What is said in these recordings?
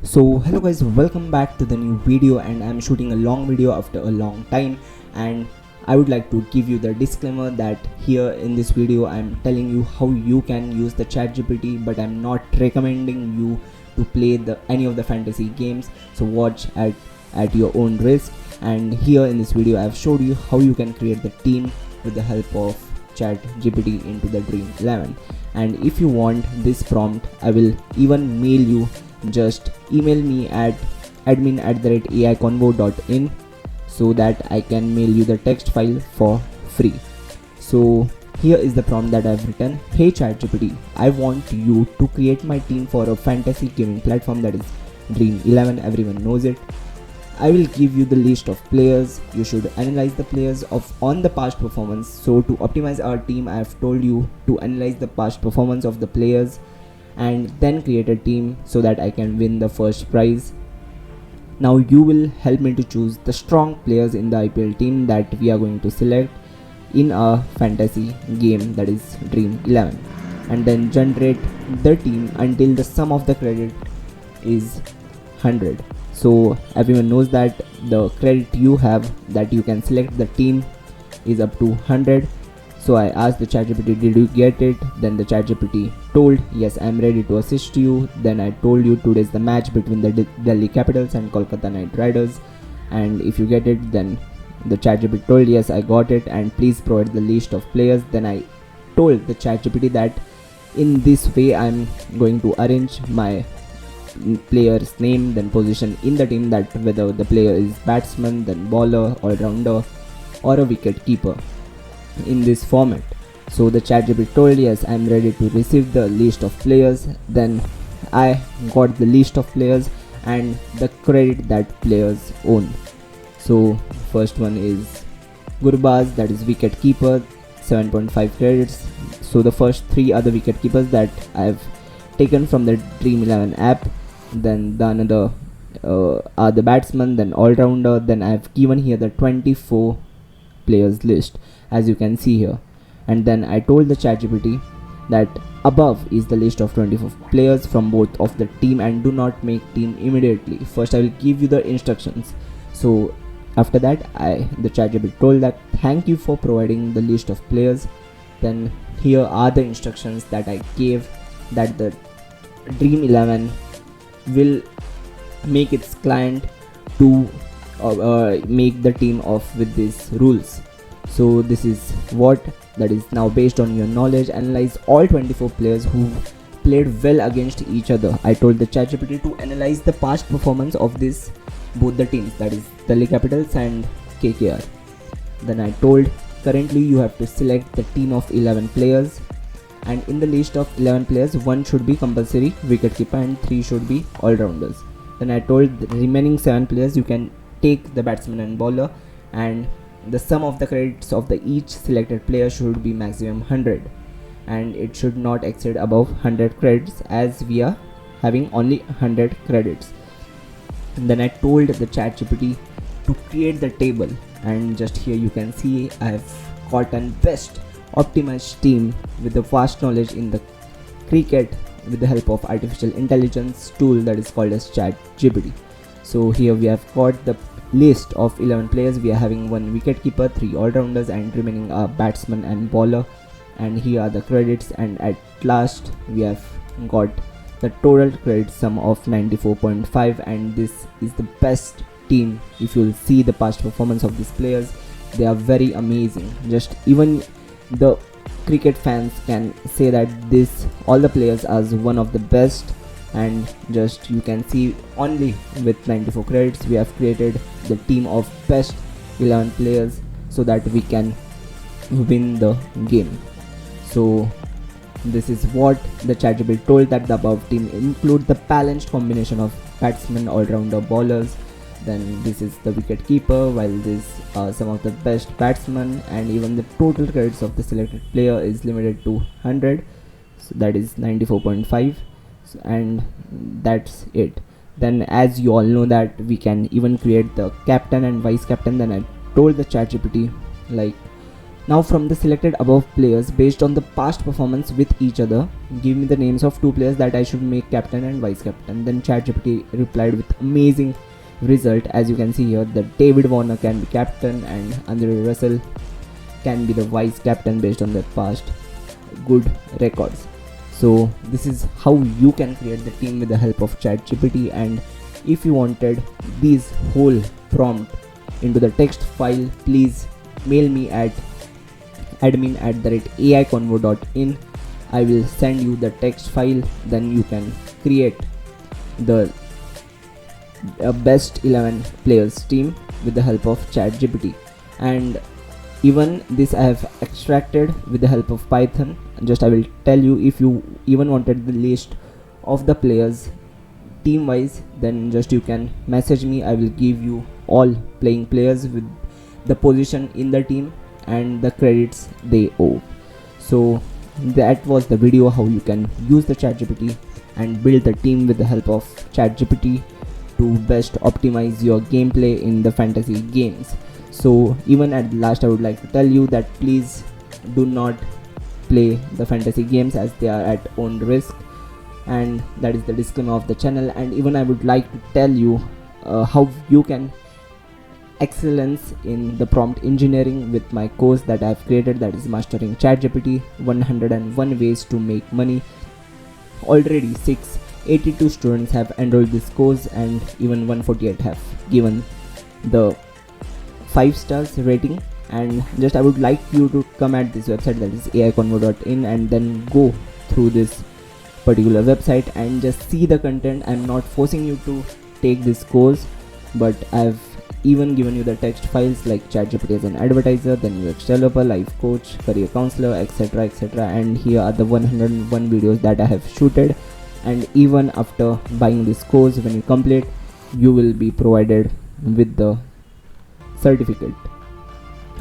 So hello guys, welcome back to the new video, and I'm shooting a long video after a long time. And I would like to give you the disclaimer that here in this video I'm telling you how you can use the ChatGPT, but I'm not recommending you to play any of the fantasy games, so watch at your own risk. And here in this video I've showed you how you can create the team with the help of ChatGPT into the Dream11. And if you want this prompt, I will even mail you. Just email me at admin@aiconvo.in so that I can mail you the text file for free. So here is the prompt that I've written. Hey ChatGPT, I want you to create my team for a fantasy gaming platform that is Dream11. Everyone knows it. I will give you the list of players. You should analyze the players on the past performance. So to optimize our team, I have told you to analyze the past performance of the players and then create a team so that I can win the first prize. Now you will help me to choose the strong players in the IPL team that we are going to select in a fantasy game that is Dream11, and then generate the team until the sum of the credit is 100. So everyone knows that the credit you have that you can select the team is up to 100. So I asked the ChatGPT, did you get it? Then the ChatGPT told, yes, I'm ready to assist you. Then I told you today's the match between the Delhi Capitals and Kolkata Knight Riders, and if you get it, then the ChatGPT told, yes, I got it, and please provide the list of players. Then I told the ChatGPT that in this way I'm going to arrange my player's name, then position in the team, that whether the player is batsman, then bowler, all-rounder, or a wicket keeper in this format. So the ChatGPT told, yes, I'm ready to receive the list of players. Then I got the list of players and the credit that players own. So first one is Gurbaz, that is wicket keeper, 7.5 credits. So the first three are the wicket keepers that I've taken from the Dream11 app. Then the another are the batsmen, then all-rounder. Then I've given here the 24 players list, as you can see here. And then I told the ChatGPT that above is the list of 24 players from both of the team, and do not make team immediately. First I will give you the instructions. So after that the ChatGPT told that thank you for providing the list of players. Then here are the instructions that I gave, that the Dream11 will make its client to make the team off with these rules. So this is what that is now based on your knowledge. Analyze all 24 players who played well against each other. I told the ChatGPT to analyze the past performance of both the teams, that is Delhi Capitals and KKR. Then I told currently you have to select the team of 11 players, and in the list of 11 players, 1 should be compulsory wicketkeeper and 3 should be all-rounders. Then I told the remaining 7 players you can take the batsman and bowler, and the sum of the credits of each selected player should be maximum 100, and it should not exceed above 100 credits, as we are having only 100 credits. And then I told the ChatGPT to create the table, and just here you can see I have gotten best optimized team with the vast knowledge in the cricket with the help of artificial intelligence tool that is called as ChatGPT. So here we have got the list of 11 players. We are having 1 wicket keeper, 3 all-rounders, and remaining are batsman and bowler. And here are the credits, and at last we have got the total credit sum of 94.5, and this is the best team. If you'll see the past performance of these players, they are very amazing. Just even the cricket fans can say that all the players are one of the best. And just you can see only with 94 credits we have created the team of best 11 players so that we can win the game. So this is what the ChatGPT told, that the above team include the balanced combination of batsmen, all-rounder, bowlers. Then this is the wicket keeper, while this are some of the best batsmen, and even the total credits of the selected player is limited to 100, so that is 94.5. And that's it. Then as you all know that we can even create the captain and vice captain. Then I told the ChatGPT like Now from the selected above players, based on the past performance with each other, give me the names of 2 players that I should make captain and vice captain. Then ChatGPT replied with amazing result. As you can see here, that David Warner can be captain and Andre Russell can be the vice captain based on their past good records. So this is how you can create the team with the help of ChatGPT. And if you wanted this whole prompt into the text file, please mail me at admin@aiconvo.in. I will send you the text file. Then you can create the best 11 players team with the help of ChatGPT. And even this I have extracted with the help of Python. Just I will tell you, if you even wanted the list of the players team wise, then just you can message me. I will give you all playing players with the position in the team and the credits they owe. So that was the video how you can use the ChatGPT and build the team with the help of ChatGPT to best optimize your gameplay in the fantasy games. So even at last, I would like to tell you that please do not play the fantasy games as they are at own risk, and that is the disclaimer of the channel. And even I would like to tell you how you can excellence in the prompt engineering with my course that I have created, that is Mastering ChatGPT 101 Ways to Make Money. Already 682 students have enrolled this course, and even 148 have given the 5 stars rating. And just I would like you to come at this website, that is aiconvo.in, and then go through this particular website and just see the content. I'm not forcing you to take this course, but I've even given you the text files like ChatGPT as an advertiser, then UX developer, life coach, career counselor, etc, etc. And here are the 101 videos that I have shooted. And even after buying this course, when you complete, you will be provided with the certificate.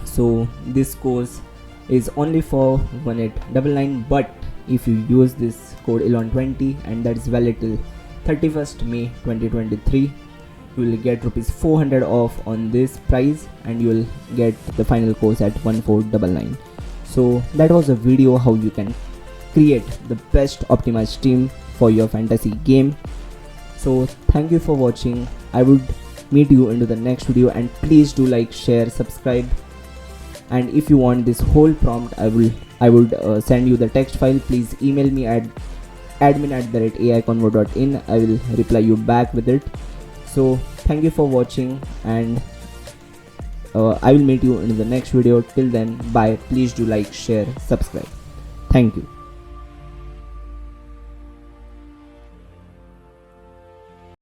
So this course is only for 1899, but if you use this code ELON20, and that is valid till 31st May 2023, you will get rupees 400 off on this price, and you will get the final course at 1499. So that was a video how you can create the best optimized team for your fantasy game. So thank you for watching. I would meet you into the next video, and please do like, share, subscribe. And if you want this whole prompt, I would send you the text file. Please email me at admin@aiconvo.in. I will reply you back with it. So thank you for watching, and I will meet you in the next video. Till then, bye. Please do like, share, subscribe. Thank you.